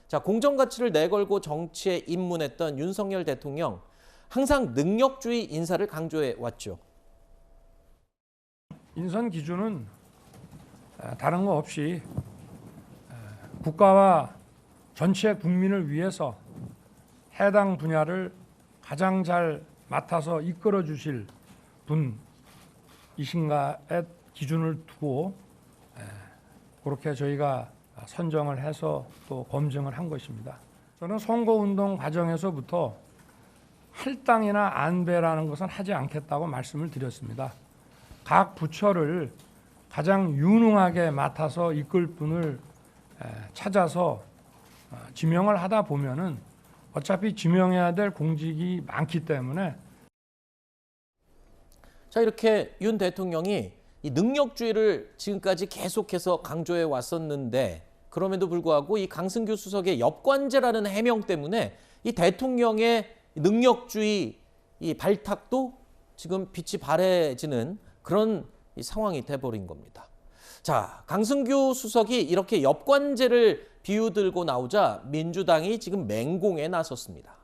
자, 공정가치를 내걸고 정치에 입문했던 윤석열 대통령, 항상 능력주의 인사를 강조해 왔죠. 인선 기준은 다른 거 없이 국가와 전체 국민을 위해서 해당 분야를 가장 잘 맡아서 이끌어 주실 분이신가의 기준을 두고 그렇게 저희가 선정을 해서 또 검증을 한 것입니다. 저는 선거운동 과정에서부터 할당이나 안배라는 것은 하지 않겠다고 말씀을 드렸습니다. 각 부처를 가장 유능하게 맡아서 이끌 분을 찾아서 지명을 하다 보면은 어차피 지명해야 될 공직이 많기 때문에. 자, 이렇게 윤 대통령이 이 능력주의를 지금까지 계속해서 강조해 왔었는데, 그럼에도 불구하고 이 강승규 수석의 엽관제라는 해명 때문에 이 대통령의 능력주의 이 발탁도 지금 빛이 발해지는 그런 이 상황이 돼버린 겁니다. 자, 강승규 수석이 이렇게 엽관제를 비유들고 나오자 민주당이 지금 맹공에 나섰습니다.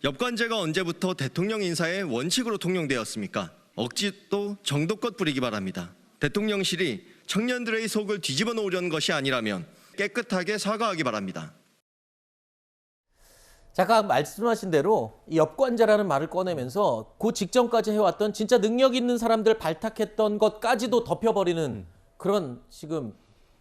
엽관제가 언제부터 대통령 인사의 원칙으로 통용되었습니까? 억지도 정도껏 부리기 바랍니다. 대통령실이 청년들의 속을 뒤집어 놓으려는 것이 아니라면 깨끗하게 사과하기 바랍니다. 잠깐 말씀하신 대로 이 엽관제라는 말을 꺼내면서 그 직전까지 해왔던 진짜 능력 있는 사람들 발탁했던 것까지도 덮여버리는 그런 지금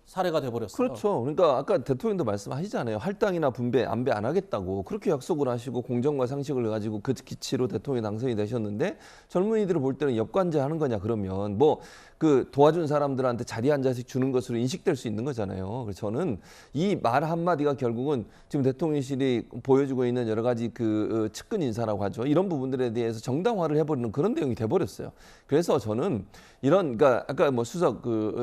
사례가 돼버렸어요. 그렇죠. 그러니까 아까 대통령도 말씀하시잖아요. 할당이나 분배, 안배 안 하겠다고 그렇게 약속을 하시고 공정과 상식을 가지고 그 기치로 대통령이 당선이 되셨는데 젊은이들을 볼 때는 엽관제 하는 거냐 그러면 뭐 그 도와준 사람들한테 자리 한 자씩 주는 것으로 인식될 수 있는 거잖아요. 그래서 저는 이 말 한마디가 결국은 지금 대통령실이 보여주고 있는 여러 가지 그 측근 인사라고 하죠. 이런 부분들에 대해서 정당화를 해버리는 그런 내용이 돼버렸어요. 그래서 저는 이런, 그러니까 아까 뭐 수석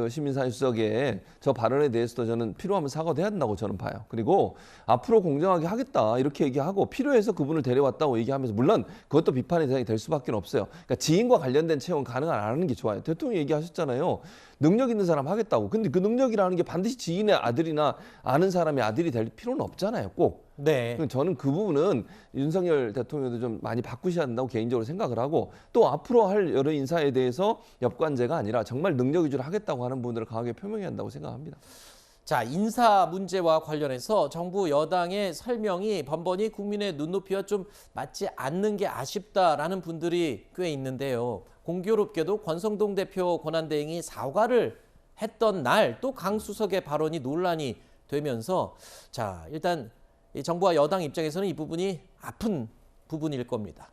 시민사회 수석의 저 발언에 대해서도 저는 필요하면 사과도 해야 된다고 저는 봐요. 그리고 앞으로 공정하게 하겠다 이렇게 얘기하고 필요해서 그분을 데려왔다고 얘기하면서 물론 그것도 비판의 대상이 될 수밖에 없어요. 그러니까 지인과 관련된 채용 가능 안 하는 게 좋아요. 대통령이 얘기하셨잖아요. 능력 있는 사람 하겠다고. 근데 그 능력이라는 게 반드시 지인의 아들이나 아는 사람의 아들이 될 필요는 없잖아요. 꼭. 네. 저는 그 부분은 윤석열 대통령도 좀 많이 바꾸셔야 한다고 개인적으로 생각을 하고 또 앞으로 할 여러 인사에 대해서 엽관제가 아니라 정말 능력 위주로 하겠다고 하는 부분들을 강하게 표명해야 한다고 생각합니다. 자, 인사 문제와 관련해서 정부 여당의 설명이 번번이 국민의 눈높이와 좀 맞지 않는 게 아쉽다라는 분들이 꽤 있는데요. 공교롭게도 권성동 대표 권한대행이 사과를 했던 날 또 강 수석의 발언이 논란이 되면서 자, 일단 이 정부와 여당 입장에서는 이 부분이 아픈 부분일 겁니다.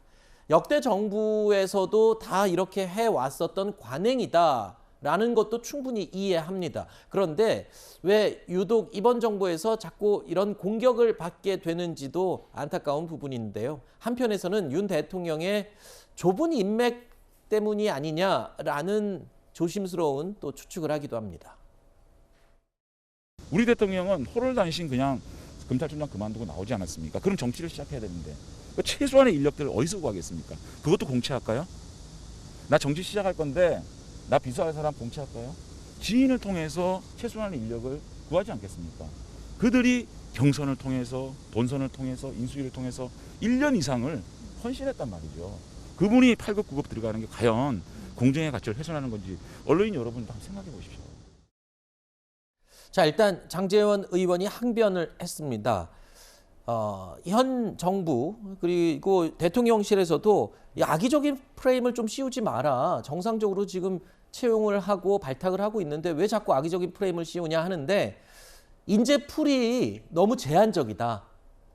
역대 정부에서도 다 이렇게 해왔었던 관행이다라는 것도 충분히 이해합니다. 그런데 왜 유독 이번 정부에서 자꾸 이런 공격을 받게 되는지도 안타까운 부분인데요. 한편에서는 윤 대통령의 좁은 인맥 때문이 아니냐라는 조심스러운 또 추측을 하기도 합니다. 우리 대통령은 호롤단신 그냥 검찰총장 그만두고 나오지 않았습니까? 그럼 정치를 시작해야 되는데 최소한의 인력들을 어디서 구하겠습니까? 그것도 공채할까요? 나 정치 시작할 건데 나 비서할 사람 공채할까요? 지인을 통해서 최소한의 인력을 구하지 않겠습니까? 그들이 경선을 통해서 본선을 통해서 인수위를 통해서 1년 이상을 헌신했단 말이죠. 그분이 8급 9급 들어가는 게 과연 공정의 가치를 훼손하는 건지 언론인 여러분도 한번 생각해 보십시오. 자, 일단 장제원 의원이 항변을 했습니다. 현 정부 그리고 대통령실에서도 악의적인 프레임을 좀 씌우지 마라. 정상적으로 지금 채용을 하고 발탁을 하고 있는데 왜 자꾸 악의적인 프레임을 씌우냐 하는데 인재풀이 너무 제한적이다.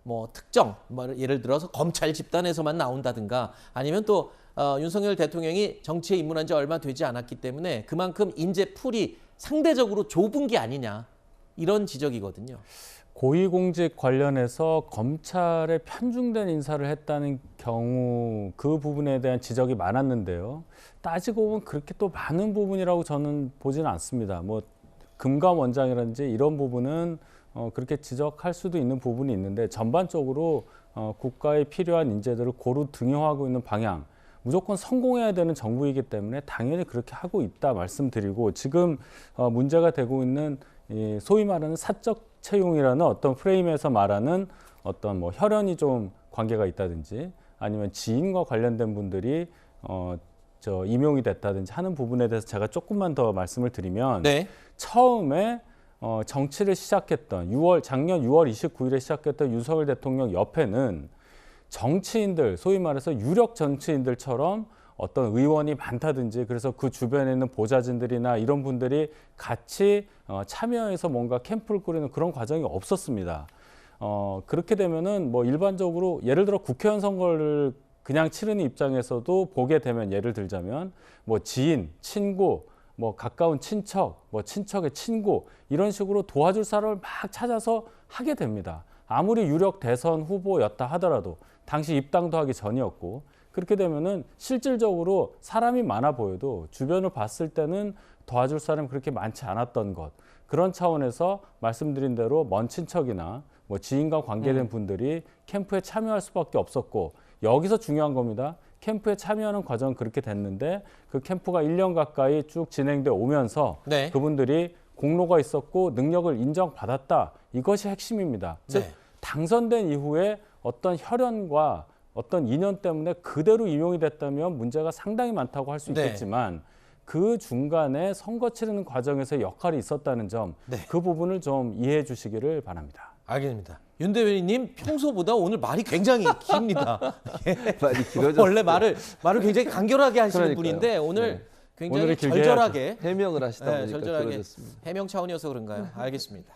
뭐 특정, 뭐 예를 들어서 검찰 집단에서만 나온다든가 아니면 또 윤석열 대통령이 정치에 입문한 지 얼마 되지 않았기 때문에 그만큼 인재풀이 상대적으로 좁은 게 아니냐 이런 지적이거든요. 고위공직 관련해서 검찰에 편중된 인사를 했다는 경우 그 부분에 대한 지적이 많았는데요. 따지고 보면 그렇게 또 많은 부분이라고 저는 보지는 않습니다. 뭐 금감원장이라든지 이런 부분은 그렇게 지적할 수도 있는 부분이 있는데 전반적으로 국가에 필요한 인재들을 고루 등용하고 있는 방향 무조건 성공해야 되는 정부이기 때문에 당연히 그렇게 하고 있다 말씀드리고 지금 문제가 되고 있는 소위 말하는 사적 채용이라는 어떤 프레임에서 말하는 어떤 뭐 혈연이 좀 관계가 있다든지 아니면 지인과 관련된 분들이 임용이 됐다든지 하는 부분에 대해서 제가 조금만 더 말씀을 드리면 네. 처음에 정치를 시작했던 작년 6월 29일에 시작했던 윤석열 대통령 옆에는 정치인들, 소위 말해서 유력 정치인들처럼 어떤 의원이 많다든지 그래서 그 주변에 있는 보좌진들이나 이런 분들이 같이 참여해서 뭔가 캠프를 꾸리는 그런 과정이 없었습니다. 그렇게 되면은 뭐 일반적으로 예를 들어 국회의원 선거를 그냥 치르는 입장에서도 보게 되면 예를 들자면 뭐 지인, 친구, 뭐 가까운 친척, 뭐 친척의 친구 이런 식으로 도와줄 사람을 막 찾아서 하게 됩니다. 아무리 유력 대선 후보였다 하더라도 당시 입당도 하기 전이었고 그렇게 되면은 실질적으로 사람이 많아 보여도 주변을 봤을 때는 도와줄 사람이 그렇게 많지 않았던 것. 그런 차원에서 말씀드린 대로 먼 친척이나 뭐 지인과 관계된 분들이 캠프에 참여할 수밖에 없었고 여기서 중요한 겁니다. 캠프에 참여하는 과정은 그렇게 됐는데 그 캠프가 1년 가까이 쭉 진행돼 오면서 네. 그분들이 공로가 있었고 능력을 인정받았다. 이것이 핵심입니다. 즉 네. 당선된 이후에 어떤 혈연과 어떤 인연 때문에 그대로 임용이 됐다면 문제가 상당히 많다고 할 수 네. 있겠지만 그 중간에 선거 치르는 과정에서 역할이 있었다는 점, 네. 그 부분을 좀 이해해 주시기를 바랍니다. 알겠습니다. 윤 대변인님 평소보다 오늘 말이 굉장히 깁니다. 많이 길어졌어요. 원래 말을 굉장히 간결하게 하시는 그러니까요. 분인데 오늘 네. 굉장히 오늘은 길게 절절하게 해명을 하시다 보니까 절절하게 길어졌습니다. 해명 차원이어서 그런가요? 알겠습니다.